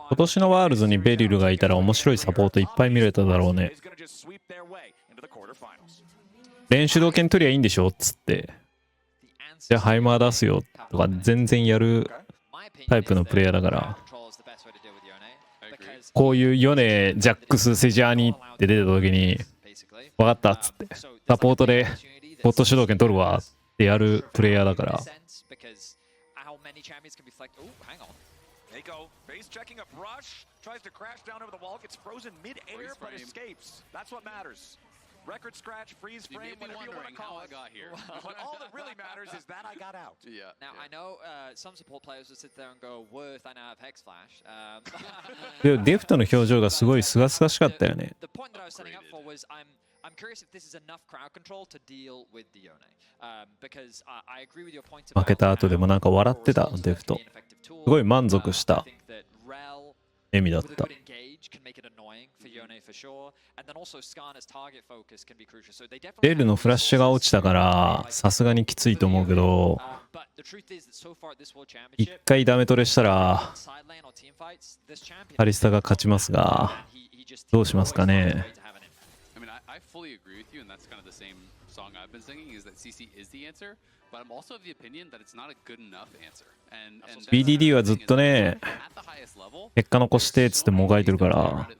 今年のワールズにベリルがいたら面白いサポートいっぱい見れただろうね。練習道剣取りゃいいんでしょっつって。じゃあハイマー出すよとか全然やるタイプのプレイヤーだから。こういうヨネ、ジャックス、セジャーニって出た時に、分かったっつって、サポートでボット主導権取るわってやるプレイヤーだから。Record scratch, freeze frame, whatever you want to call it. How I got here. But all that really matters is that I got out. Yeah. Now, I know some support players will sit there and go, Worth, I now have Hex Flash. でデフトの表情がすごいすがすがしかったよね。The point that I was setting up for was I'm curious if this is enough crowd control to deal with the Yone. Because I agree with your point about 負けた後でもなんか笑ってたデフト。すごい満足した笑みだった。レルのフラッシュが落ちたからさすがにきついと思うけど、一回ダメトレしたらカリスタが勝ちますが、どうしますかね。BDD はずっとね、結果残してっつってもがいてるから、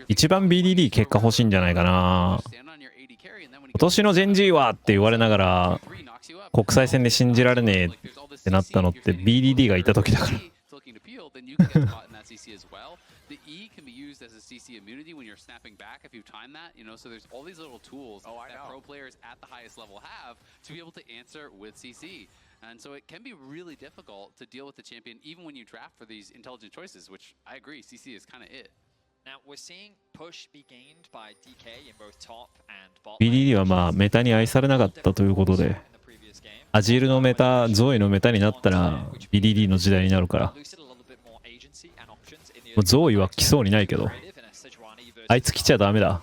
一番 BDD 結果欲しいんじゃないかな。今年のジェンジーはって言われながら、国際戦で信じられねえってなったのって BDD がいた時だから。The E can be used as a CC immunity when you're snapping back if you time that, you know, so there's all these little tools that pro players at the highest level have to be able to answer with CC. And so it can be really difficult to deal with the champion even when you draft for these intelligent choices, which I agree, CC is kind of it. Now we're seeing push be gained by DK in both top and bot. BDD はまあメタに愛されなかったということで、アジールのメタ、ゾイのメタになったら BDD の時代になるから。ゾーイは来そうにないけど、あいつ来ちゃダメだ。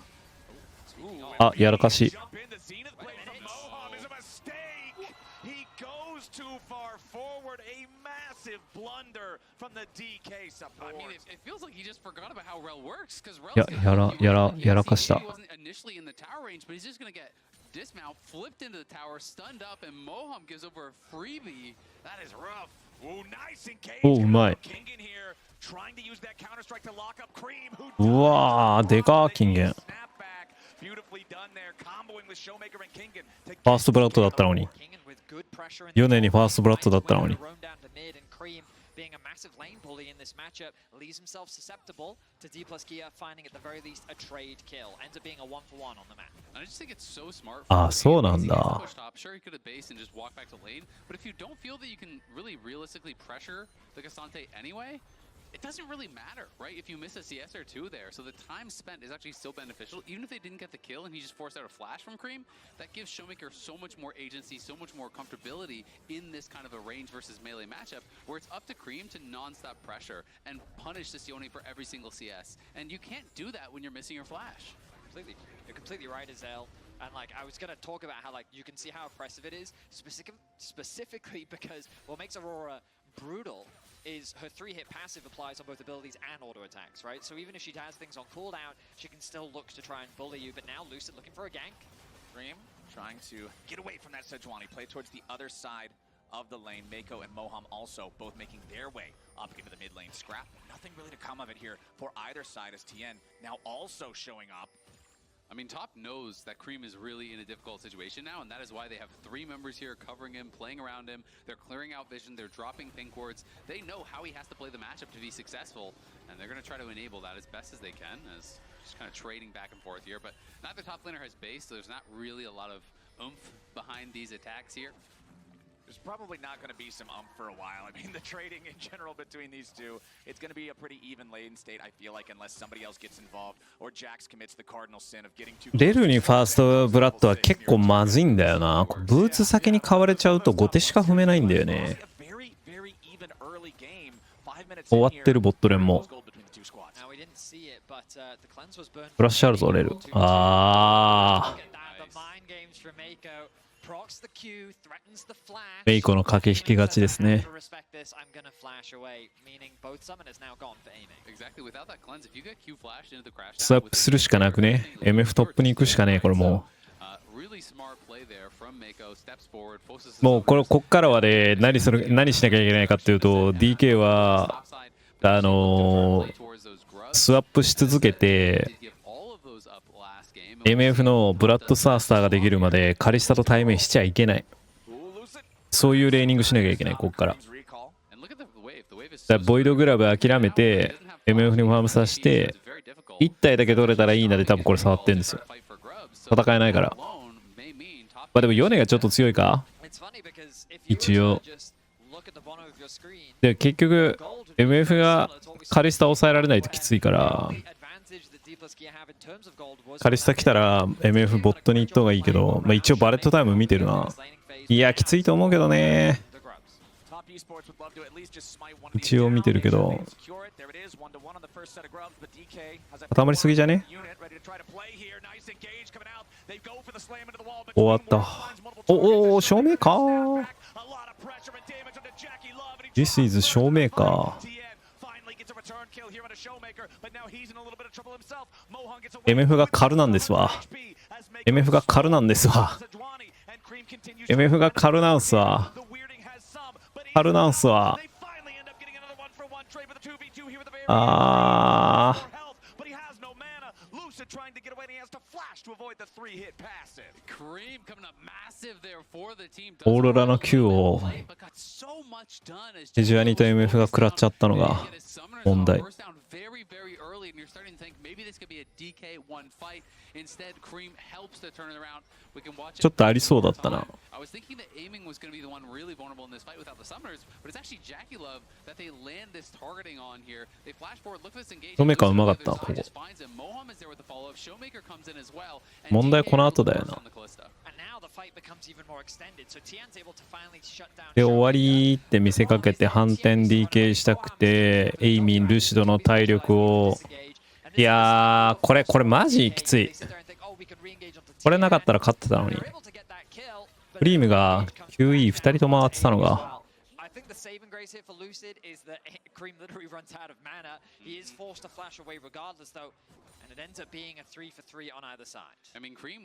あ、やらかし。やらかした。Dismount flipped into the tower, stunned up, and Moham gives over a freebie. That is rough. Ooh, nice engagement. お、うまい。うわー、でかー、金言。ファーストブラッドだったのに。4年にファーストブラッドだったのに。Being a massive lane bully in this matchup leaves himself susceptible to D plus Kia finding at the very least a trade kill. Ends up being a 1-for-1 on the map. I just think it's so smart. あ、そうなんだ。Sure, he could have based and just walk back to lane, but if you don't feel that you can really realistically pressure the Cassante anyway, it doesn't really matter, right? If you miss a CS or two there, so the time spent is actually still beneficial. Even if they didn't get the kill and he just forced out a flash from Cream, that gives Showmaker so much more agency, so much more comfortability in this kind of a range versus melee matchup, where it's up to Cream to non-stop pressure and punish the Sione for every single CS. And you can't do that when you're missing your flash. Completely. You're completely right, Azel. And like I was gonna talk about how like you can see how oppressive it is, specifically because what makes Aurora brutal is her 3-hit passive applies on both abilities and auto attacks, right? So even if she has things on cooldown, she can still look to try and bully you, but now Lucid looking for a gank. Dream trying to get away from that Sejuani, play towards the other side of the lane. Mako and Moham also both making their way up into the mid lane. Scrap, nothing really to come of it here for either side as TN now also showing up. I mean, Top knows that Cream is really in a difficult situation now, and that is why they have 3 members here covering him, playing around him. They're clearing out vision, they're dropping pink wards. They know how he has to play the matchup to be successful, and they're going to try to enable that as best as they can, as just kind of trading back and forth here. But neither top laner has base, so there's not really a lot of oomph behind these attacks here. There's probably not going to be some for a while. I mean, the trading in general between these two, it's going to be a pretty even lane state, I feel like, unless somebody else gets involved or Jax commits the cardinal sin of getting too. レルにファーストブラッドは結構まずいんだよな。ブーツ先に買われちゃうと後手しか踏めないんだよね。終わってるボットレンも。フラッシュあるぞ、レル。あー。procs the Q, threatens the flash. メイコの駆け引き勝ちですね。 To respect this, I'm gonna flash away, meaning both summoners now gone for aiming. Exactly. Without that cleanse, if you get Q flashed into the crash スワップするしかなくね。MF トップに行くしかねえ、これもreally smart play there from Mako, steps forward, forces う。もうこっからはね、何しなきゃいけないかっていうと、DK は、スワップし続けて、MF のブラッドサースターができるまでカリスタと対面しちゃいけない。そういうレーニングしなきゃいけない、こっから。だからボイドグラブ諦めて、MF にファームさせて、1体だけ取れたらいいなで多分これ触ってるんですよ。戦えないから。まあでもヨネがちょっと強いか一応。で、結局、MF がカリスタ抑えられないときついから、カリスタ来たら MF ボットに行った方がいいけど、まあ、一応バレットタイム見てるな。いや、きついと思うけどね。一応見てるけど、固まりすぎじゃね？終わった。お、照明か。This is 照明か。MF がカルなんですわ。MF がカルなんですわ。MF がカルなんすわ。カルなんすわ。オーロラの Q をセジュアニと MF が食らっちゃったのが問題。ちょっとありそうだったな。ショーメーカーうまかった、ここ。問題この後だよな。で、終わりって見せかけて反転 DK したくて、エイミン、ルシドの体力を。いやー、これマジきつい。これなかったら勝ってたのに。クリームが QE2 人と回ってたのが。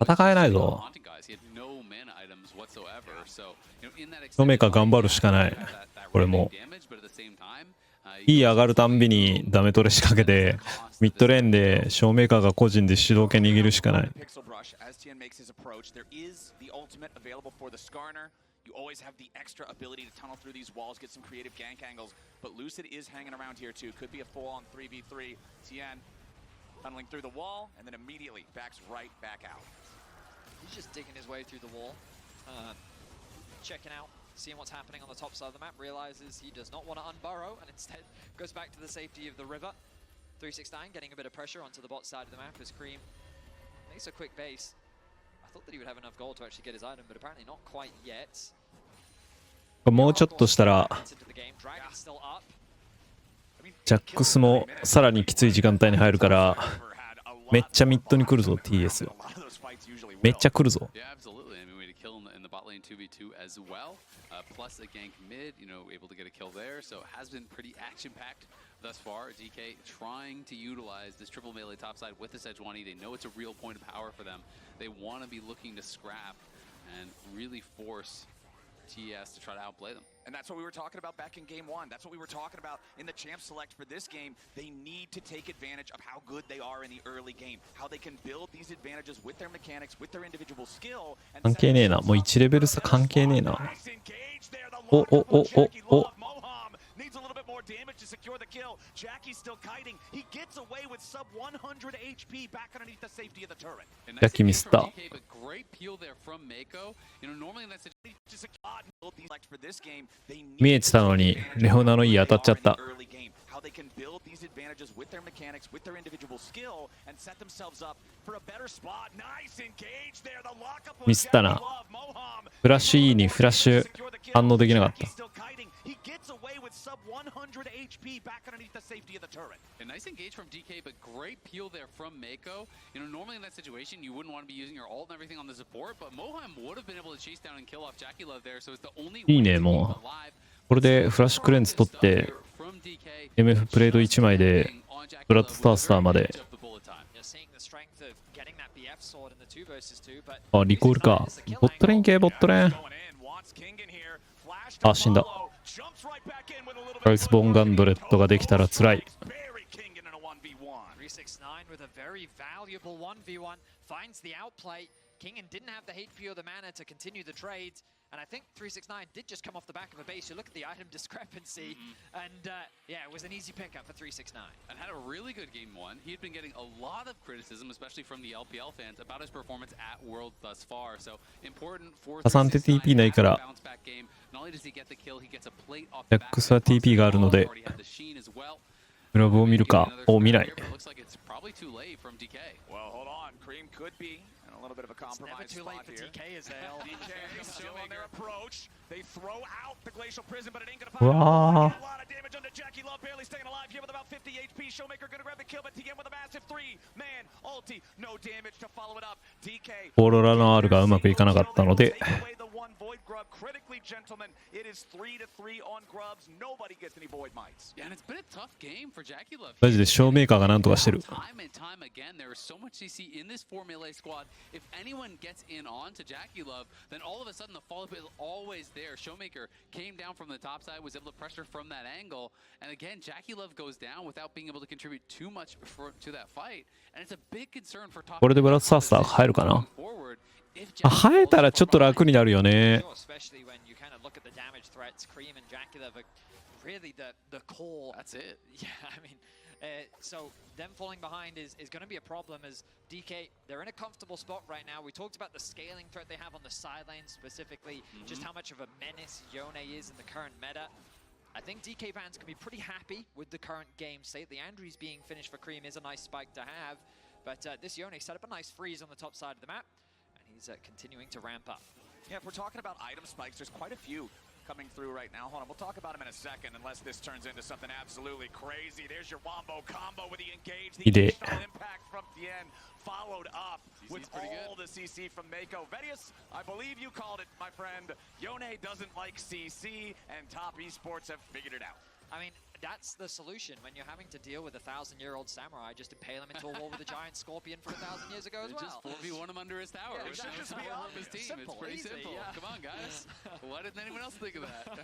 戦えないぞ。ノメカ頑張るしかない。これも。い上がるたんびにダメトレ仕掛けて、ミッドレーンでショーメーカーが個人で主導権握るしかない。You always have the extra ability to tunnel through these walls, get some creative gank angles, but Lucid is hanging around here too. Could be a full-on 3v3. Tien tunneling through the wall and then immediately backs right back out. He's just digging his way through the wall, checking out, seeing what's happening on the top side of the map, realizes he does not want to unburrow and instead goes back to the safety of the river. 369 getting a bit of pressure onto the bot side of the map as Cream makes a quick base. I thought that he would have enough gold to actually get his item, but apparently not quite yet. もうちょっとしたらジャックスもさらにきつい時間帯に入るからめっちゃミッドに来るぞ TS めっちゃ来るぞ。Plus a gank mid, you know, able to get a kill there, so it has been pretty action-packed thus far. DK trying to utilize this triple melee topside with the Sejuani. They know it's a real point of power for them. They want to be looking to scrap and really force TS to try to outplay them. And that's what we were talking about back in game one. That's what we were talking about in the champ select for this game. They need to take advantage of how good they are in the early game, how they can build these advantages with their mechanics, with their individual skill. 関係ねえな。もう1レベル差関係ねえな。お。Needs a little bit more damage to secure the kill. Jackie's still kiting. He gets away with sub 100 HP back underneath the safety of the turret. Jackie ミスった。見えてたのにレオナのいい当たっちゃった。they can build these advantages with their mechanics, with their individual skill, and set themselves up for a better spot. Nice engage there. The lockup was ミスったな。 Moham. フラッシュ E にフラッシュ反応できなかった。 Still kiting. He gets away with sub 100 HP back underneath the safety of the turret. A nice engage from DK, but great peel there from Mako. You know, normally in that situation, you wouldn't want to be using your ult and everything on the support, but Moham would have been able to chase down and kill off Jackie Love there, so it's the only いい way ね、 to も keep alive. う。これでフラッシュクレンズ取って、 From DK, MF プレート1枚で、 on Jackie ブラッ Love ドスタースターまで。 with the bullet time. You're seeing the strength of getting that BF sword in the 2 versus 2, but あ、リコールか。ボットレーン系、ボットレーン。 Going in, wants King in here. Flash to あ、死んだ。 follow. Jumps right back in with a little bit プライスボーンガンドレッドができたら辛い。 Bury King in a 1v1. 369 with a very valuable 1v1 finds the outplay. Kingen didn't have the HP or the mana to continue the trades, and I think 369 did just come off the back of a base. You look at the item discrepancy, and yeah, it was an easy pickup for 369. And had a really good game one. He had been getting a lot of criticism, especially from the LPL fans, about his performance at World thus far. So important for 加算って TP 369ないから bounce back game. Not only does he get the kill, he gets a plate off ジャ the ッ back クスは TP があるので、 already had the Sheen as well. グラブを見るか。お、見ない。 But it looks like it's probably too late from DK. Well, hold on. Cream could be in a little bit of a It's never compromised too late spot for here. DK, Azale. DK still on their approach. They throw out the Glacial Prison, but it ain't gonna Wow. pop. A lot of damage onto Jackie Love, barely staying alive here with about 50 HP. Showmaker gonna grab the kill, but TM with a massive 3-man ulti. No damage to follow it up. DK. オーロラの R がうまくいかなかったので、 Take away the one Void Grub. Critically, gentlemen, it is 3-3 on Grubs. Nobody gets any Void Mites. Yeah, and it's been a tough game for Jackie Love. マジでショーメーカーがなんとかしてる。 Time and time again, there is so much CC in this 4 melee squad. If anyone gets in on to Jackie Love, then all of a sudden the follow-up is always there. Showmaker came down from the top side, was able to pressure from that angle, and again, Jackie Love goes down without being able to contribute too much to that fight, and it's a big concern for top. これでブラッドスタースター入るかな。 forward. If あ、 Jackie 生えたらちょっと楽になるよね。 Sure, especially when you kind of look at the damage threats, Cream and Jackie Love are really the core. That's it. Yeah, I mean, so them falling behind is going to be a problem as DK, they're in a comfortable spot right now. We talked about the scaling threat they have on the side lane specifically, just how much of a menace Yone is in the current meta. I think DK fans can be pretty happy with the current game state. The Andrews being finished for Cream is a nice spike to have, but this Yone set up a nice freeze on the top side of the map, and he's continuing to ramp up. Yeah, if we're talking about item spikes, there's quite a few coming through right now. Hold on, we'll talk about them in a second, unless this turns into something absolutely crazy. There's your Wombo combo with the engage, the Ide. additional impact from Tien, followed up with pretty all the CC from Mako. Vedius, I believe you called it, my friend. Yone doesn't like CC, and Top Esports have figured it out. I mean, that's the solution when you're having to deal with a 1,000-year-old samurai. Just impale him into a wall with a giant scorpion from 1,000 years ago as They just well. 4v1 him under his tower. Yeah, Which exactly. is Just be power of his obvious. team. Simple, It's pretty easy, simple. yeah. Come on, guys. Why didn't anyone else think of that?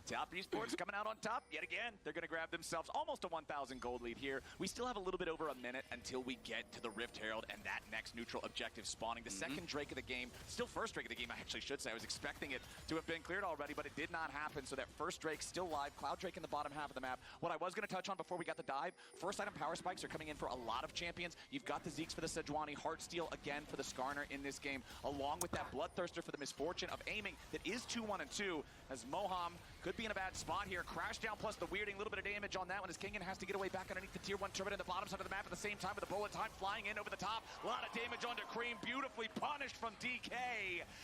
Top Esports coming out on top yet again. They're going to grab themselves almost a 1,000 gold lead here. We still have a little bit over a minute until we get to the Rift Herald and that next neutral objective spawning. The second Drake of the game, still first Drake of the game, I actually should say. I was expecting it to have been cleared already, but it did not happen. So that first Drake still live. Cloud Drake in the bottom half of the map. What I was going to touch on before we got the dive, first item power spikes are coming in for a lot of champions. You've got the Zeeks for the Sejuani, Heartsteel again for the Skarner in this game, along with that Bloodthirster for the misfortune of aiming that is 2-1-2, as Moham could be in a bad spot here. Crash down plus the weirding, a little bit of damage on that one as Kingen has to get away back underneath the tier 1 turret in the bottom side of the map at the same time with the bullet time flying in over the top. A lot of damage onto Cream, beautifully punished from DK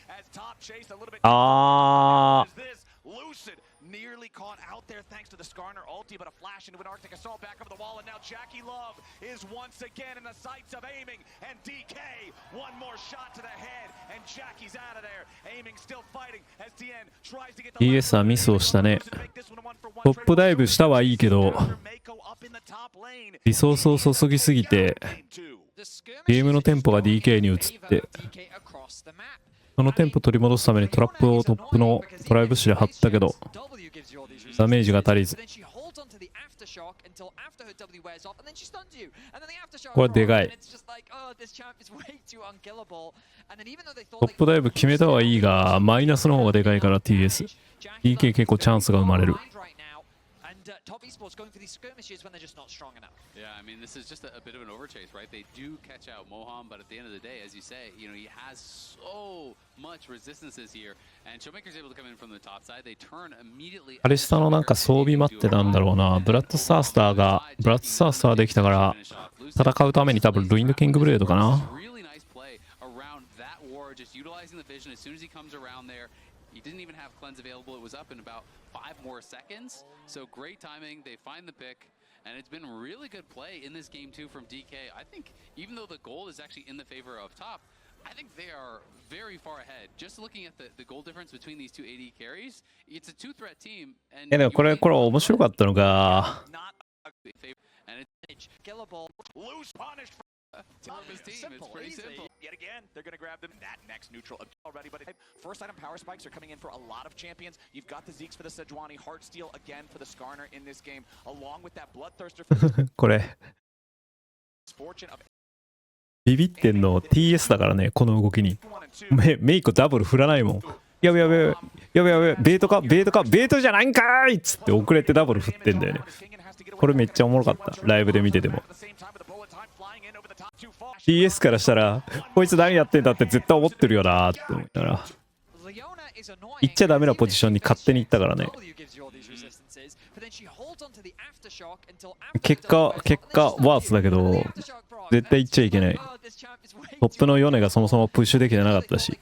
as Top chased a little bit. あ Is this Lucid nearly caught out there thanks to the Skarner ulti, but a flash into an Arctic Assault back over the wall, and now Jackie Love is once again in the sights of aiming, and DK, one more shot to the head, and Jackie's out of there, aiming, still fighting, as Tien tries to get the ES はミスをしたね。トップダイブしたはいいけど、リソースを注ぎすぎて、 ゲームのテンポが DK に移って、 そのテンポ取り戻すためにトラップをトップのトライブッシュで張ったけど、ダメージが足りず。これでかい。トップダイブ決めたはいいが、マイナスの方がでかいから TS。DK 結構チャンスが生まれる。Top Esports going for these skirmishes when they're just not strong enough. Yeah, I mean, this is just a bit of an overchase, right? They do catch out Moham, but at the end of the day, as you say, you know, he has so much resistances here, and Showmaker's able to come in from the top side. They turn immediately. アリスタのなんか装備待ってたんだろうな。ブラッドサースターできたから戦うために多分ルインドキングブレードかな。 Really nice play around that war, just utilizing the vision as soon as he comes around there. He didn't even have cleanse available. It was up in about 5 more seconds. So great timing. They find the pick. And it's been really good play in this game too from DK. I think even though the gold is actually in the favor of top, I think they are very far ahead. Just looking at the goal difference between these two AD carries, it's a 2-threat team. And でもこれ面白かったのが、 Not a and it's Killer ball. loose punish from his team. It's pretty simple. Yet again, they're going to grab them. That next neutral already, but first item power spikes are coming in for a lot of champions. You've got the Zeeks for the Sejuani, Heartsteel again for the Skarner in this game, along with that Bloodthirster for the これ Fortune of ビビってんの TS だからね、この動きに。 1 and 2. メイクダブル振らないもん。やべやべやべやべ、ベートかベートじゃないんかーいっつって遅れてダブル振ってんだよね。これめっちゃおもろかった。ライブで見てても。TS からしたら、こいつ何やってんだって絶対思ってるよなーって思ったら、 Leona is annoying. 行っちゃダメなポジションに勝手に行ったからね。 結果ワースだけど、絶対行っちゃいけない。トップのヨネがそもそもプッシュできてなかったし。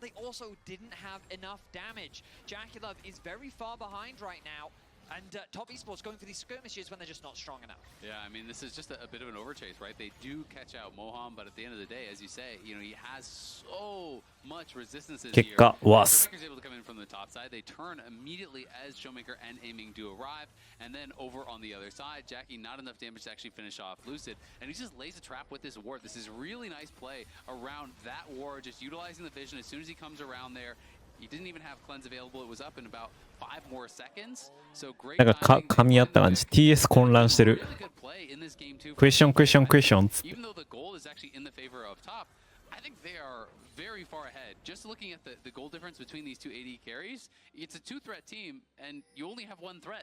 They also didn't have enough damage. JackeyLove is very far behind right now. And Top Esports going for these skirmishes when they're just not strong enough. Yeah, I mean, this is just a bit of an overchase, right? They do catch out Moham, but at the end of the day, as you say, you know, he has so much resistances here. 結果ワース。 Showmaker's able to come in from the top side. They turn immediately as Showmaker and Aiming do arrive. And then over on the other side, Jackie not enough damage to actually finish off Lucid. And he just lays a trap with this ward. This is really nice play around that ward, just utilizing the vision as soon as he comes around there. He didn't even have cleanse available. It was up in about 5 more seconds. So great なんか噛み合った感じ。TS 混乱してる。 Really good play in this game too. クエスチョンクエスチョンクエスチョン。 Even though the goal is actually in the favor of top, I think they are very far ahead. Just looking at the goal difference between these two AD carries, it's a 2-threat team, and you only have 1 threat.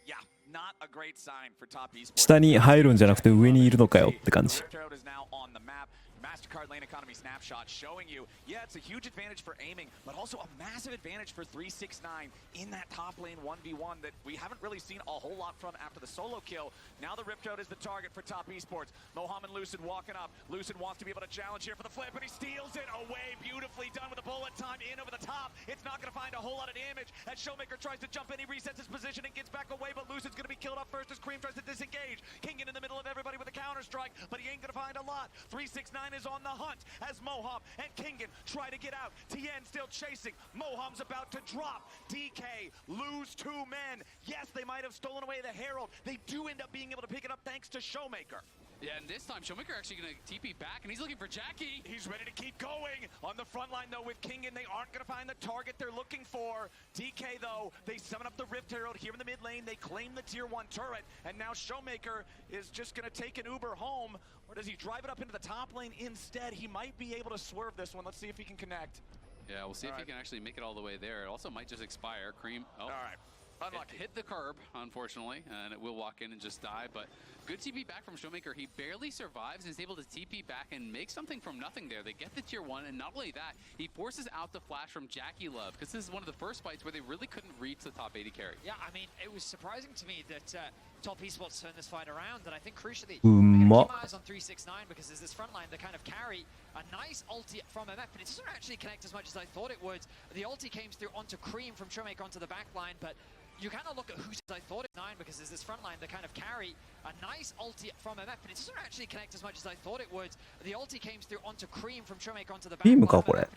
Yeah, not a great sign for Top Esports. 下に入るんじゃなくて上にいるのかよって感じ。 Rift is now on the map. MasterCard lane economy snapshot showing you, yeah, it's a huge advantage for aiming, but also a massive advantage for 369 in that top lane 1v1 that we haven't really seen a whole lot from after the solo kill. Now the Rift is the target for Top Esports. Moham and Lucid walking up. Lucid wants to be able to challenge here for the flip, but he steals it away. Beautifully done with a bullet time in over the top. It's not going to find a whole lot of damage as Showmaker tries to jump in. He resets his position and gets back away, but Lucid's going to be killed up first as Cream tries to disengage. Kingen in the middle of everybody with a counter strike, but he ain't going to find a lot. 369 is on the hunt as Moham and Kingen try to get out. Tien still chasing. Moham's about to drop. DK lose 2 men. Yes, they might have stolen away the Herald. They do end up being able to pick it up thanks to Showmaker. Yeah, and this time Showmaker actually going to TP back, and he's looking for Jackie. He's ready to keep going. On the front line, though, with Kingen, they aren't going to find the target they're looking for. DK, though, they summon up the Rift Herald here in the mid lane. They claim the Tier 1 turret, and now Showmaker is just going to take an Uber home. Or does he drive it up into the top lane instead? He might be able to swerve this one. Let's see if he can connect. Yeah, we'll see if he can actually make it all the way there. It also might just expire. Cream, All right. Unlucky. hit the curb, unfortunately, and it will walk in and just die, but good TP back from Showmaker. He barely survives and is able to TP back and make something from nothing there. They get the tier 1, and not only that, he forces out the flash from JackeyLove, because this is one of the first fights where they really couldn't reach the top 80 carry. Yeah, I mean, it was surprising to me that Top Esports turned this fight around, and I think crucially, Mm, keep eyes on 369 because there's this front line that kind of carry a nice ulti from MF, but it doesn't actually connect as much as I thought it would. The ulti came through onto Cream from Showmaker onto the back line, but you kind of look at who's I thought it 9 because there's this front line that kind of carry a nice ulti from MF, but it doesn't actually connect as much as I thought it would. The ulti came through onto Cream from Showmaker onto the back line. ビームかこれ。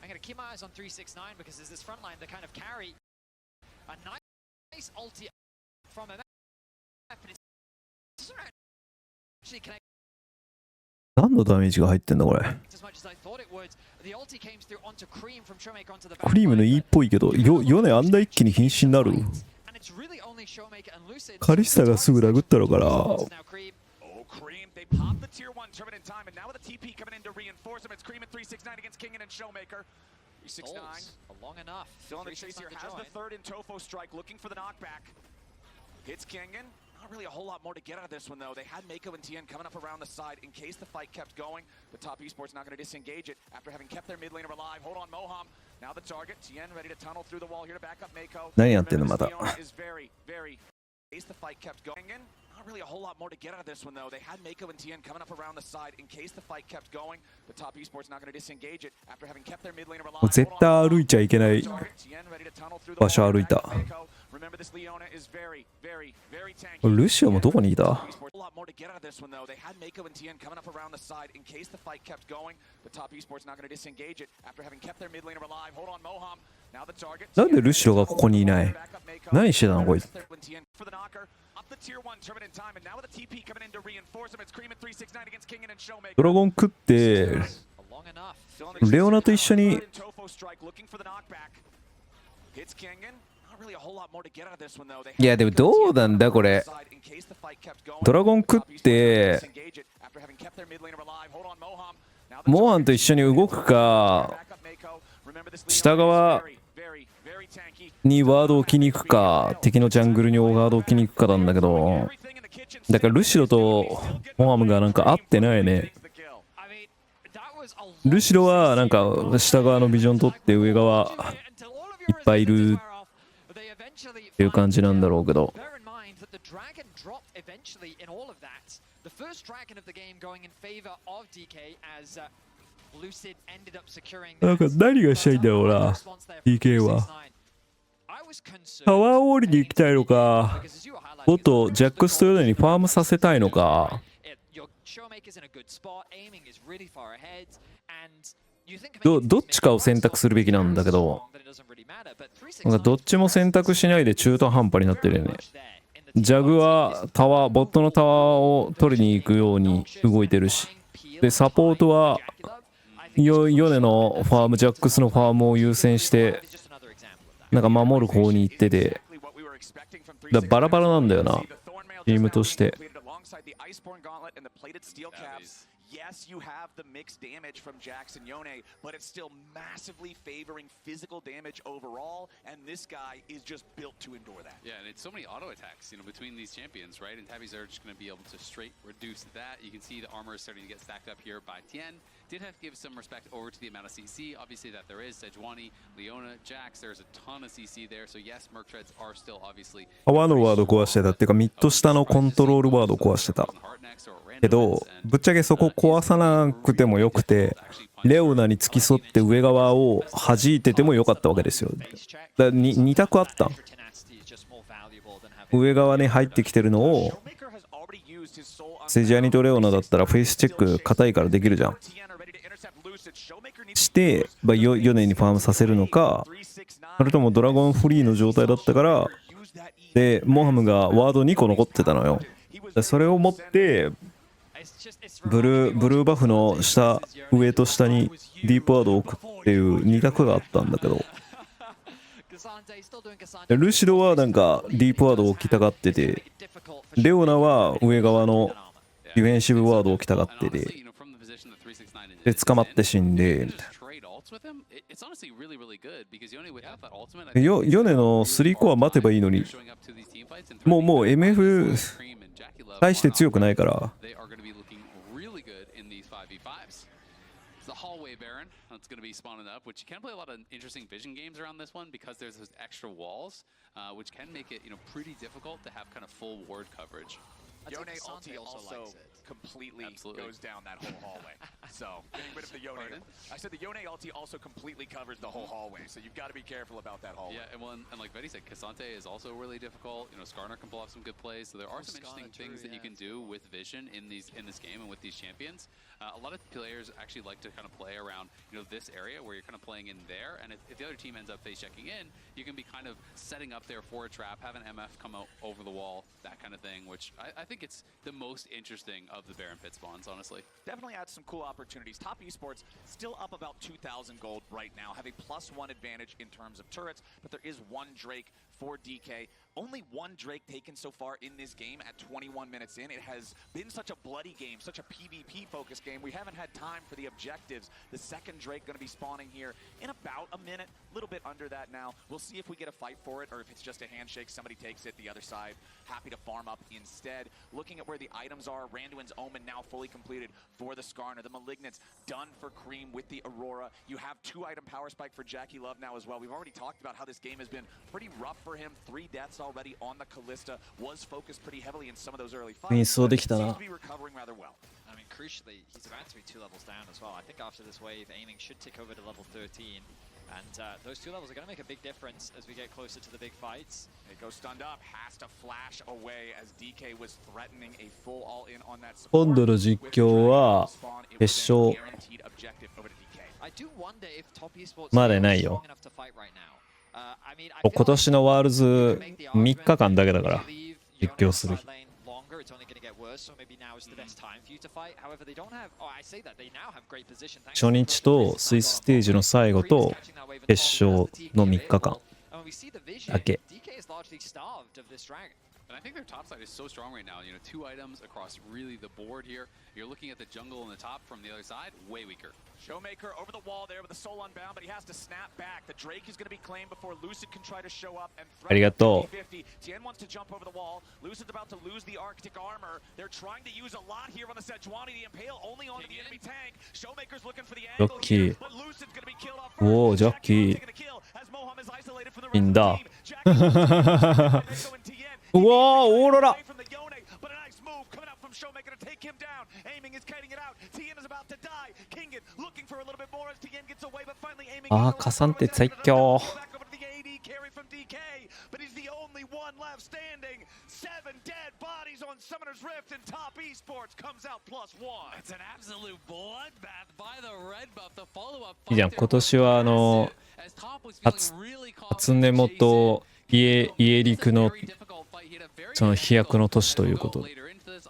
I'm going to keep my eyes on 369 because there's this front line that kind of carry a nice ulti from MF, but it doesn't actually connect 何のダメージが入ってんだこれ。 as much as I thought it would. The ulti came through onto Cream from Showmaker onto the back クリームの E っぽいけど、ヨネあんな一気に瀕死になる。 And it's really only Showmaker and Lucid. カリスタがすぐ殴ったのかな。 Now Cream. Oh, Cream, they popped the tier 1 turret in time, and now with a TP coming in to reinforce him, it's Cream at 369 against Kingen and Showmaker. 369, Long enough. still on the chase here, 369 has to the join. third in Tofo strike, looking for the knockback. Hits Kangen. Not really a whole lot more to get out of this one, though. They had Mako and Tien coming up around the side in case the fight kept going, but Top Esports not going to disengage it after having kept their mid laner alive. Hold on, Moham. Now the target. Tien ready to tunnel through the wall here to back up Mako. 何やってんのまた。 Is very, very. In case the fight kept going. Not really a whole lot more to get out of this one, though. They had Mako and Tien coming up around the side in case the fight kept going, but Top Esports not going to disengage it after having kept their mid laner alive. もう絶対歩いちゃいけない場所歩いた。ルシオもどこにいた？なんでルシオがここにいない？何してたのこいつ。ドラゴン食ってレオナと一緒にいやでもどうなんだこれ。ドラゴン食ってモアンと一緒に動くか下側にワードを置きに行くか敵のジャングルにワードを置きに行くかなんだけど、だからルシロとモアムがなんか合ってないね。ルシロはなんか下側のビジョン取って上側いっぱいいるっていう感じなんだろうけど、なんか何がしたいんだろうな DK は。タワーウォールに行きたいのか、もっとジャックスとヨネにファームさせたいのか、どっちかを選択するべきなんだけど、なんかどっちも選択しないで中途半端になってるよね。ジャグはタワー、ボットのタワーを取りに行くように動いてるし、でサポートはヨネのファーム、ジャックスのファームを優先してなんか守る方に行ってて、だバラバラなんだよなチームとして。Yes, you have the mixed damage from Jax and Yone, but it's still massively favoring physical damage overall, and this guy is just built to endure that. Yeah, and it's so many auto attacks, you know, between these champions, right? And Tabby's are just going to be able to straight reduce that. You can see the armor is starting to get stacked up here by Tien. Did have to give some respect over to the amount of CC, obviously, that there is. Sejuani, Leona, Jax, there's a ton of CC there, so yes, Merc Treads are still obviously... 泡のワード壊してたっていうかミッド下のコントロールワード壊してたけど、ぶっちゃけそこ壊さなくてもよくて、レオナに付き添って上側を弾いててもよかったわけですよ。だ2択あったん。上側に入ってきてるのをセジャニとレオナだったらフェイスチェック硬いからできるじゃん。して、ヨネにファームさせるのか、それともドラゴンフリーの状態だったからでモハムがワード2個残ってたのよ。それを持ってブルーバフの下上と下にディープワードを置くっていう2択があったんだけど、ルシドはなんかディープワードを置きたがってて、レオナは上側のディフェンシブワードを置きたがってて、で捕まって死んでみたいな。ヨネの3コア待てばいいのに、もう MF 対して強くないから。It's going to be spawning up, which you can play a lot of interesting vision games around this one because there's those extra walls, which can make it, you know, pretty difficult to have kind of full ward coverage. Yone ulti also completely goes down that whole hallway. So getting rid of the Yone. I said the Yone ulti also completely covers the whole hallway. So you've got to be careful about that hallway. Yeah, and like Betty said, Cassante is also really difficult. You know, Skarner can pull off some good plays. So there are some interesting things that you can do with vision in this game and with these champions. A lot of players actually like to kind of play around, you know, this area where you're kind of playing in there. And if the other team ends up face checking in, you can be kind of setting up there for a trap, have an MF come out over the wall, that kind of thing, which I think it's the most interesting of the Baron Pit spawns, honestly. Definitely had some cool opportunities. Top Esports still up about 2,000 gold right now, have a +1 advantage in terms of turrets, but there is one Drake for DK only one Drake taken so far in this game at 21 minutes in. It has been such a bloody game, such a PvP focused game. We haven't had time for the objectives. The second Drake going to be spawning here in about a minute, a little bit under that now. We'll see if we get a fight for it or if it's just a handshake, somebody takes it, the other side happy to farm up instead. Looking at where the items are, Randuin's Omen now fully completed for the Skarner. The Malignants done for Cream with the Aurora. You have 2-item power spike for Jackie Love now as well. We've already talked about how this game has been pretty rough for him. 3 deaths already on the Callista. Was focused pretty heavily in some of those early fights. 演奏できた Seems な to be recovering rather well. I mean, crucially, he's about to be 2 levels down as well. I think after this wave, aiming should tick over to level 13. And those 2 levels are going to make a big difference as we get closer to the big fights. It goes stunned up, has to flash away as DK was threatening a full all-in on that support. 今度の実況は決勝 Guaranteed objective over to DK. I do wonder if top esports まだないよ。 strong enough to fight right now. I mean, I 今 feel 年のワールズ3日間だけだから実況する日 longer, it's only going to get worse, so maybe now is the best time for you to fight. However, they don't have. Oh, I say that they now have great position. 初日とスイスステージの最後と決勝の3日間 And when we see the vision, だけ DK is largely starved of this dragon. And I think their top side is so strong right now. 2 items across really the board here. You're looking at the jungle in the top from the other side, way weaker. Showmaker over the wall there with the soul unbound, but he has to snap back. The Drake is going to be claimed before Lucid can try to show up and ありがとう 50-50. Tien wants to jump over the wall. Lucid's about to lose the Arctic armor. They're trying to use a lot here on the Sejuani. The Impale only onto the enemy tank. Showmaker's looking for the angle Lucky. here, but Lucid's going to be killed off Whoa, first. Jackie. Taking the kill as Moham is isolated from the In rest of the da. team. Jackie Mako and Tien. うわーオーロラ Away from the Yone, but a nice move coming out from Showmaker to take him down. Aiming is kiting it out. Tien is about to die. Kingen looking for a little bit more as Tien gets away, but finally aiming. あーカサンテ最強 Back over to the AD carry from DK, but he's the only one left standing. 7 dead bodies on Summoner's Rift, and Top Esports comes out +1. It's an absolute bloodbath by the red buff. The follow-up いいじゃん今年は初音もと家陸のその飛躍の年ということで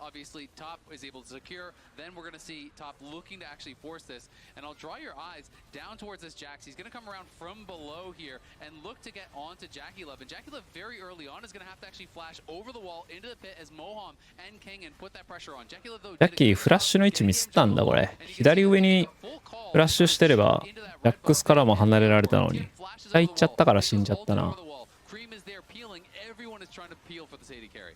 Obviously, Top is able to secure. Then we're going to see Top looking to actually force this. And I'll draw your eyes down towards this Jax. He's going to come around from below here and look to get onto Jackie Love. And Jackie Love very early on is going to have to actually flash over the wall into the pit as Moham and King and put that pressure on. Jackie Love though. ジャッキーフラッシュの位置ミスったんだこれ左上にフラッシュしてればラックスからも離れられたのに下行っちゃったから死んじゃったな Cream is there peeling. Everyone is trying to peel for this AD carry.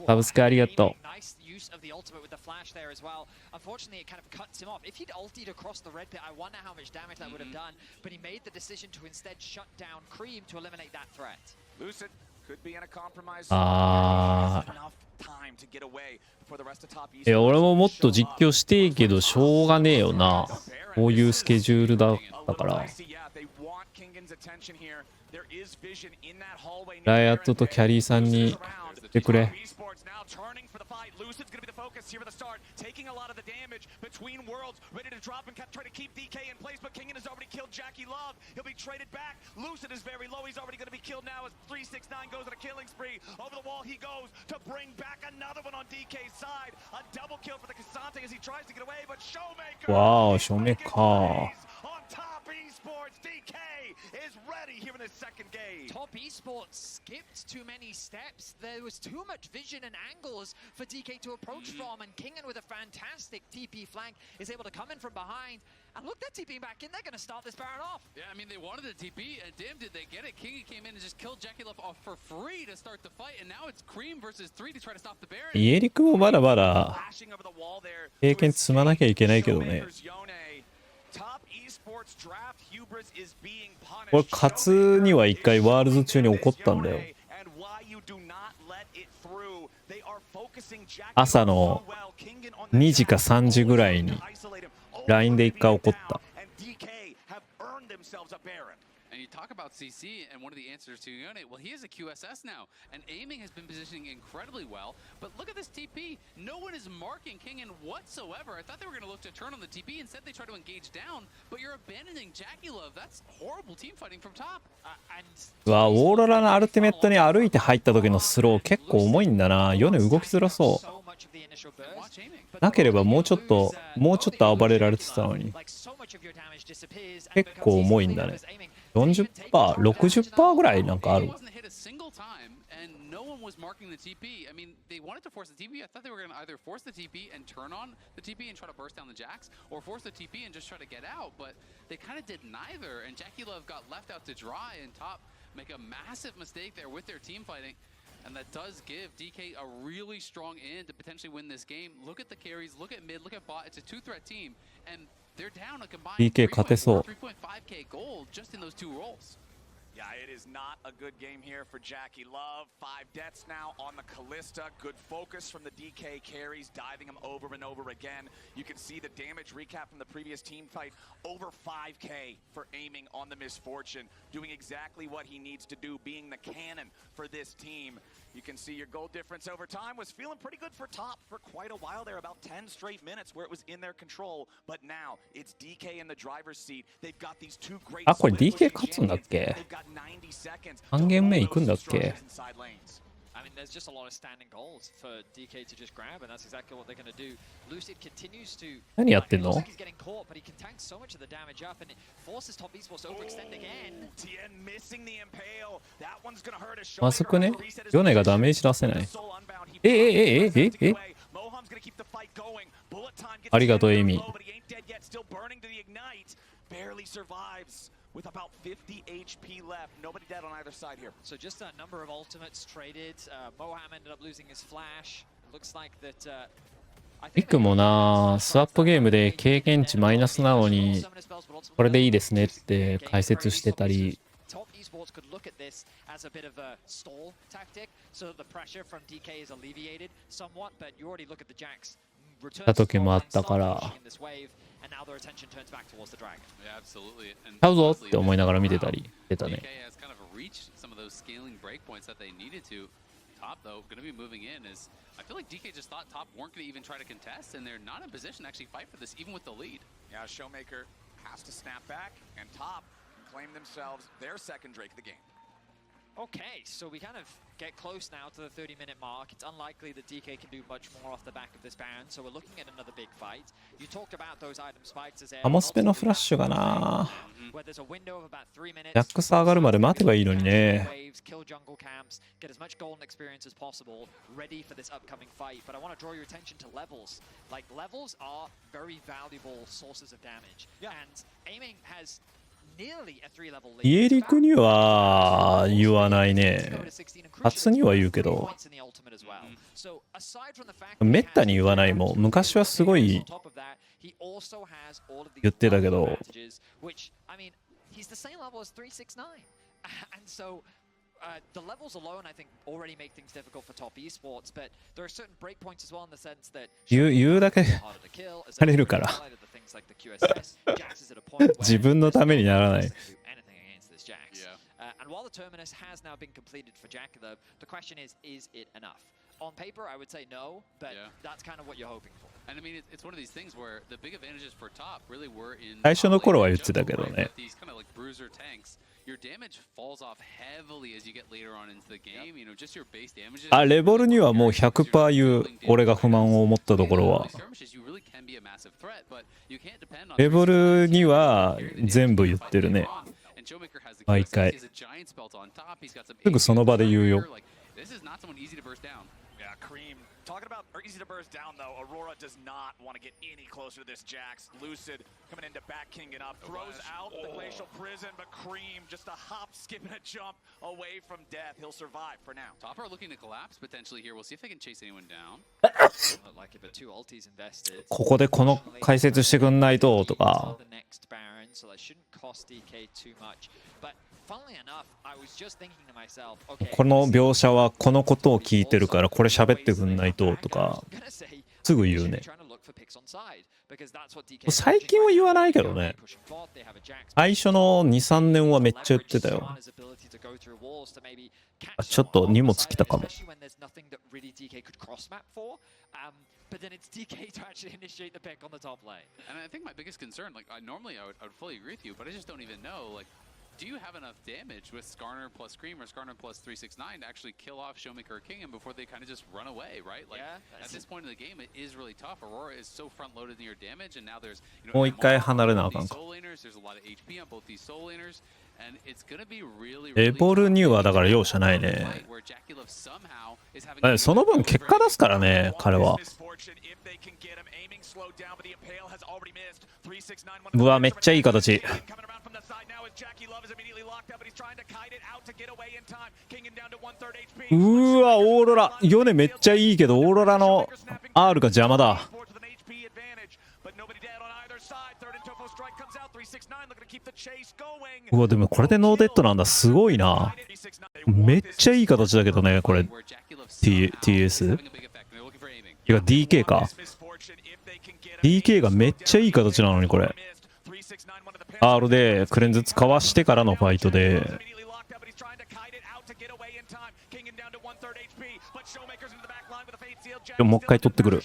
サブスクありがとう Nice use of the ultimate with the flash there as well. Unfortunately, it kind of cuts him off. If he'd ultied across the red pit, I wonder how much damage that would have done. But he made the decision to instead shut down Cream to eliminate that threat. Lucid could be in a compromise. あー Enough time to get away before the rest of Top いや Esports 俺ももっと実況していいけどしょうがねえよなこういうスケジュールだったからライアットとキャリーさんにしてくれ Lucid's going to be the focus here at the start, taking a lot of the damage between worlds, ready to drop and try to keep DK in place, but Kingen has already killed Jackie Love. He'll be traded back. Lucid is very low. He's already going to be killed now as 369 goes on a killing spree. Over the wall he goes to bring back another one on DK's side. A double kill for the Cassante as he tries to get away, but Showmaker. わあ正面か On Top Esports, DK is ready here in this second game. Top Esports skipped too many steps. There was too much vision and angles for DK to approach from, and Kingen with a fantastic TP flank is able to come in from behind. And look, they're TPing back in. They're going to start this Baron off. Yeah, I mean, they wanted the TP, and damn, did they get it. King came in and just killed Jackie Love off for free to start the fight, and now it's Cream versus 3 to try to stop the Baron. 家陸もまだまだ Flashing over the wall there. 経験積まなきゃいけないけどね Showmaker's Yone. Top Esports draft hubris is being punished. これ勝つには一回ワールズ中に怒ったんだよ And why you do not let it through. They are focusing Jackie 朝の so well. Kingen on the 2時か3時ぐらいに isolate him. LINE で一回怒った And DK have earned themselves a Baron. And you talk about CC, and one of the answers to Yone, well, he is a QSS now, and aiming has been positioning incredibly well. But look at this TP. No one is marking Kingen whatsoever. I thought they were going to look to turn on the TP. Instead, they try to engage down, but you're abandoning Jackie Love. That's horrible team fighting from top. And うわオーロラのアルティメットに歩いて入った時のスロー結構重いんだなヨネ動きづらそう so much much of the initial And burst. watch aiming. But なければもうちょっと lose, もうちょっと暴れられてたのに。 like so much of your damage disappears and 結 becomes 構 easily 重いんだね。 levers aiming. 40%、60%ぐらいなんかあ It る。 wasn't hit a single time, and no one was marking the TP. I mean, they wanted to force the TP. I thought they were going to either force the TP and turn on the TP and try to burst down the Jacks, or force the TP and just try to get out. But they kind of did neither, and Jackie Love got left out to dry, and Top make a massive mistake there with their team fighting. And that does give DK a really strong in to potentially win this game. Look at the carries, look at mid, look at bot. It's a two-threat team, and they're down a combined DK 勝てそう。 3.5k gold just in those two rolls. Yeah, it is not a good game here for Jackie Love. 5 deaths now on the Callista. Good focus from the DK carries, diving him over and over again. You can see the damage recap from the previous team fight. Over 5k for aiming on the Misfortune. Doing exactly what he needs to do, being the cannon for this team. You can see your goal difference over time was feeling pretty good for Top for quite a while there, about 10 straight minutes where it was in their control. But now it's DK in the driver's seat. They've got these two great あ、これ split DK pushing 勝つんだっ champions. け？ They've got 90 seconds. 3ゲーム目行くんだっけ？ I mean, there's just a lot of standing goals for DK to just grab, and that's exactly what they're going to do. Lucid continues to. 何やってん It の？ looks like he's getting caught, but he can tank so much of the damage up, and it forces Top Esports to overextend again. Tien missing the impale. That one's gonna hurt us. まずくね？ヨネがダメージ出せない。ありがとうエイミー。 Barely survives with about 50 HP left. Nobody dead on either side here. So just a number of ultimates traded. Moham ended up losing his flash. Looks like that. リクもな、スワップゲームで経験値マイナスなのに、これでいいですねって解説してたり。 Top Esports could look at this as a bit of a stall tactic, so that the pressure from DK is alleviated somewhat. But you already look at the Jacks. た時もあったから。 And now their attention turns back towards the dragon. Yeah, absolutely. And ちゃうぞって思いながら見てたりしてたね。 DK has kind of reached some of those scaling breakpoints that they needed to. Top, though, going to be moving in is... I feel like DK just thought Top weren't going to even try to contest, and they're not in position to actually fight for this, even with the lead. Yeah, Showmaker has to snap back, and Top claim themselves their second Drake of the game. Okay, so we kind of get close now to the 30-minute mark. It's unlikely that DK can do much more off the back of this ban, so we're looking at another big fight. You talked about those item spikes as アモスペのフラッシュがな、 where there's a window of about 3 minutes. ジャックス上がるまで待てばいいのにね。 Waves, kill jungle camps, get as much golden experience as possible, ready for this upcoming fight. But I want to draw your attention to levels. Like, levels are very valuable sources of damage. Yeah. And aiming has nearly a 3-level lead. イエリクには言わないね。初には言うけど、めったに言わないもん。昔はすごい言ってたけど。The levels alone, I think, already make things difficult for Top Esports, but there are certain breakpoints as well in the sense that 言うだけされるから。自分のためにならない。And while the terminus has now been completed for Jackalub, the question is it enough? On paper, I would say no, but that's kind of what you're hoping for. And I mean, it's one of these things where the big advantages for Top really were in 最初の頃は言ってたけどね。 these kind of like bruiser tanks. Your damage falls off heavily as you get later on into the game. You know, just your base damages. あ、レボルにはもう 100% 言う。俺が不満を持ったところは。レボルには全部言ってるね。毎回。すぐその場で言うよ。Yeah, Cream. Talking about easy to burst down though, Aurora does not want to get any closer to this Jax. Lucid coming into back king it up, throws out the glacial prison, but Cream just a hop, skip, and a jump away from death. He'll survive for now. Top are looking to collapse potentially here. We'll see if they can chase anyone down. Like it, but 2 ultis invested. ここでこの解説してくんないととか。 The next Baron, so that shouldn't cost DK too much. But funnily enough, I was just thinking to myself, okay, この描写はこのことを聞いてるからこれ喋ってくんないととかすぐ言うね。最近は言わないけどね。最初の 2,3 年はめっちゃ言ってたよ。あ、ちょっと荷物来たかも。But then it's DK to actually initiate the pick on the top lane. And I think my biggest concern, like normally I would fully agree with you, but I just don't even know, like do you have enough damage with Skarner plus Scream or Skarner plus 369 to actually kill off Showmaker or Kingham before they kind of just run away, right? Like, Yeah, at this point in the game, it is really tough. Aurora is so front-loaded in your damage, and now there's, you know, もう一回離れなあかん these か。 soul laners, there's a lot of HP on both these soul laners, and it's gonna be really, エ really ボルニューはだから容赦ないね。 fight where Jackie Love somehow is having だってその分結果出すからね、彼は。うわ、めっちゃいい形。うわ、オーロラ。ヨネめっちゃいいけど、オーロラの R が邪魔だ。うわ、でもこれでノーデッドなんだ。すごいな。めっちゃいい形だけどね、これ。TS？ てか DK か。DK がめっちゃいい形なのにこれ。R でクレンズ使わしてからのファイトで。もう一回取ってくる。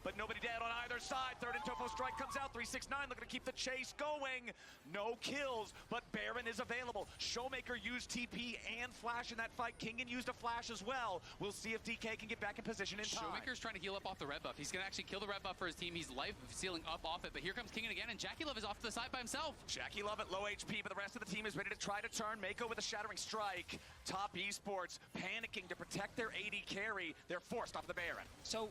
But nobody dead on either side. Third and Tofo strike comes out. 369 looking to keep the chase going. No kills, but Baron is available. Showmaker used TP and Flash in that fight. Kingen used a Flash as well. We'll see if DK can get back in position in time. Showmaker's trying to heal up off the red buff. He's going to actually kill the red buff for his team. He's life sealing up off it, but here comes Kingen again, and Jackie Love is off to the side by himself. Jackie Love at low HP, but the rest of the team is ready to try to turn. Mako with a shattering strike. Top Esports panicking to protect their AD carry. They're forced off the Baron. So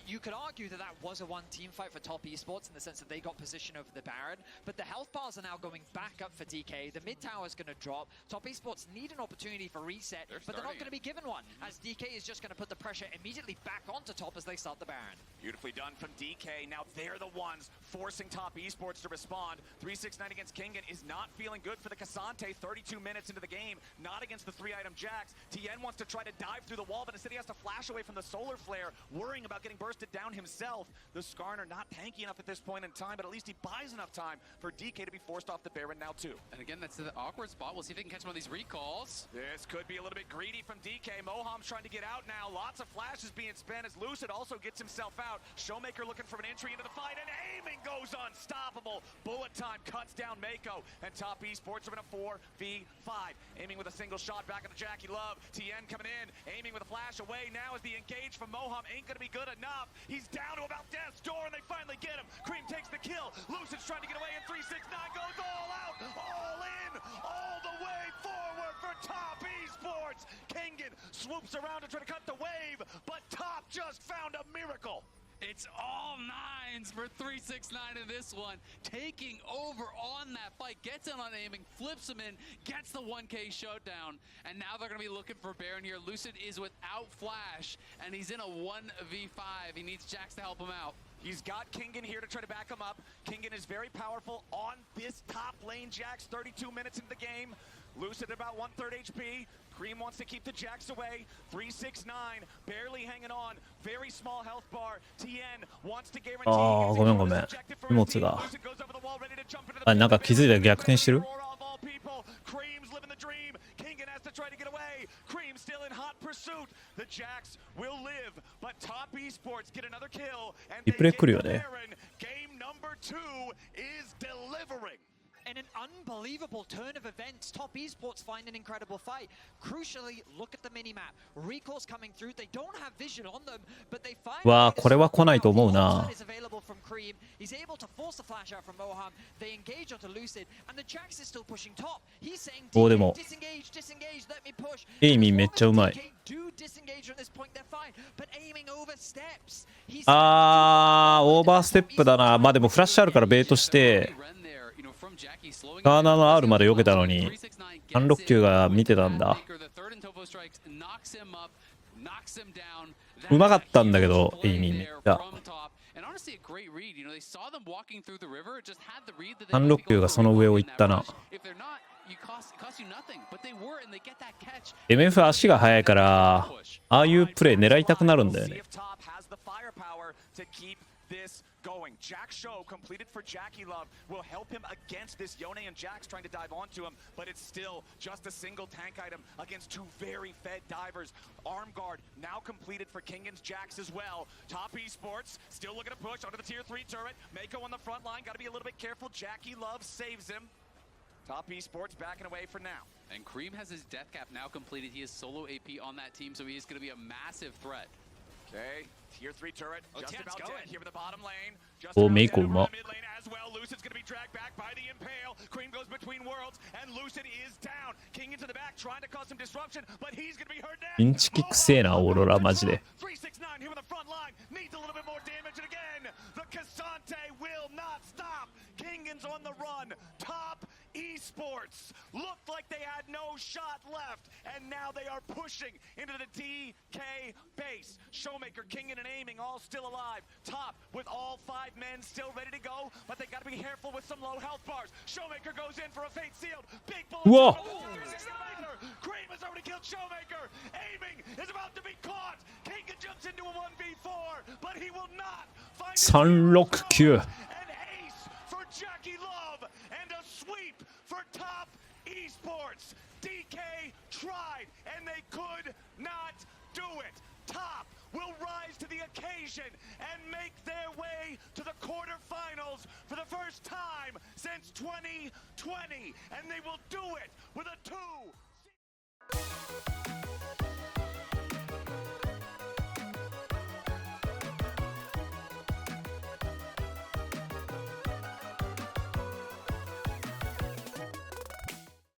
you could argue that that was a one-team fight for Top Esports in the sense that they got position over the Baron, but the health bars are now going back up for DK. The mid tower is going to drop. Top Esports need an opportunity for reset, but they're not going to be given one, as DK is just going to put the pressure immediately back onto Top as they start the Baron. Beautifully done from DK. Now they're the ones forcing Top Esports to respond. 369 against Kingen is not feeling good for the Cassante. 32 minutes into the game, not against the 3-item Jax. Tien wants to try to dive through the wall, but instead he has to flash away from the solar flare, worrying about getting bursted down himself. The Skarner not tanky enough at this point in time, but at least he buys enough time for DK to be forced off the Baron now too. And again, that's the awkward spot. We'll see if he can catch one of these recalls. This could be a little bit greedy from DK. Moham's trying to get out now. Lots of flashes being spent as Lucid also gets himself out. Showmaker looking for an entry into the fight, and aiming goes unstoppable. Bullet time cuts down Mako, and Top Esports are in a 4v5. Aiming with a single shot back at the Jackie Love. Tien coming in, aiming with a flash away. Now as the engage from Moham ain't gonna be good enough. He's down to about death's door, and they finally get him. Cream takes the kill. Lucid's trying to get away, and 369 goes all out, all in, all the way forward for Top Esports. Kingen swoops around to try to cut the wave, but Top just found a miracle. It's all nines for 369 in this one. Taking over on that fight, gets in on aiming, flips him in, gets the 1K showdown, and now they're going to be looking for Baron here. Lucid is without Flash, and he's in a 1v5. He needs Jax to help him out. He's got Kingen here to try to back him up. Kingen is very powerful on this top lane. Jax 32 minutes into the game. Lucid at about 1/3 HP. Cream wants to keep the Jax away. 369 barely hanging on. Very small health bar. Tien wants to guarantee. ああ、ごめんごめん。荷物が。あ、なんか気づいたら逆転してる？ Cream's living the dream. Kingen has to try to get away. Cream still in hot pursuit. The Jax will live, but Top Esports get another kill, and they get the Baron. Game number 2 is delivering. In an unbelievable turn of events, Top Esports find an incredible fight. Crucially, look at the minimap. Recalls coming through. They don't have vision on them, but they find わあ、これは来ないと思うな。 is available from Cream. He's able to force the flash out from Moham. They engage onto Lucid, and the Jax is still pushing top. He's saying, おでも disengage, disengage, let me push. エイミーめっちゃうまい。 Do disengage at this point, they're fine, but aiming oversteps. あー、オーバーステップだな。まあでもフラッシュあるからベイトして、ガーナーの R まで避けたのに、369が見てたんだ。うまかったんだけど、エイミーめっちゃ。369がその上を行ったな。MF 足が速いから、ああいうプレー狙いたくなるんだよね。firepower to keep this going. Jack Show completed for Jackie Love will help him against this Yone and Jax trying to dive onto him, but it's still just a single tank item against two very fed divers. Arm guard now completed for Kingan's Jax as well. Top Esports still looking to push onto the tier 3 turret. Mako on the front line, got to be a little bit careful. Jackie Love saves him. Top Esports backing away for now. And Cream has his death cap now completed. He is solo AP on that team, so he is going to be a massive threat. Okay, tier 3 turret, just Tian's about going. dead here in the bottom lane. Just Oh, about Mako dead over mo- in the mid lane as well. Lucid's gonna be dragged back by the Impale. Cream goes between worlds, and Lucid is down. King into the back, trying to cause some disruption, but he's gonna be hurt now. インチキくせえなオーロラマジで。 369 here in the front line, needs a little bit more damage, and again, the Cassante will not stop. Kingan's on the run. Top Esports looked like they had no shot left, and now they are pushing into the DK base. Showmaker, Kingan, and Aiming all still alive. Top with all 5 men still ready to go, but they got to be careful with some low health bars. Showmaker goes in for a fate sealed. Big bullet. Whoa. Cream has already killed Showmaker. Aiming is about to be caught. Kingan jumps into a 1v4, but he will not find his 369 an ace for Jackie Love and a sweep for Top Esports. DK tried and they could not do it. Top will rise to the occasion and make their way to the quarterfinals for the first time since 2020, and they will do it with a 2.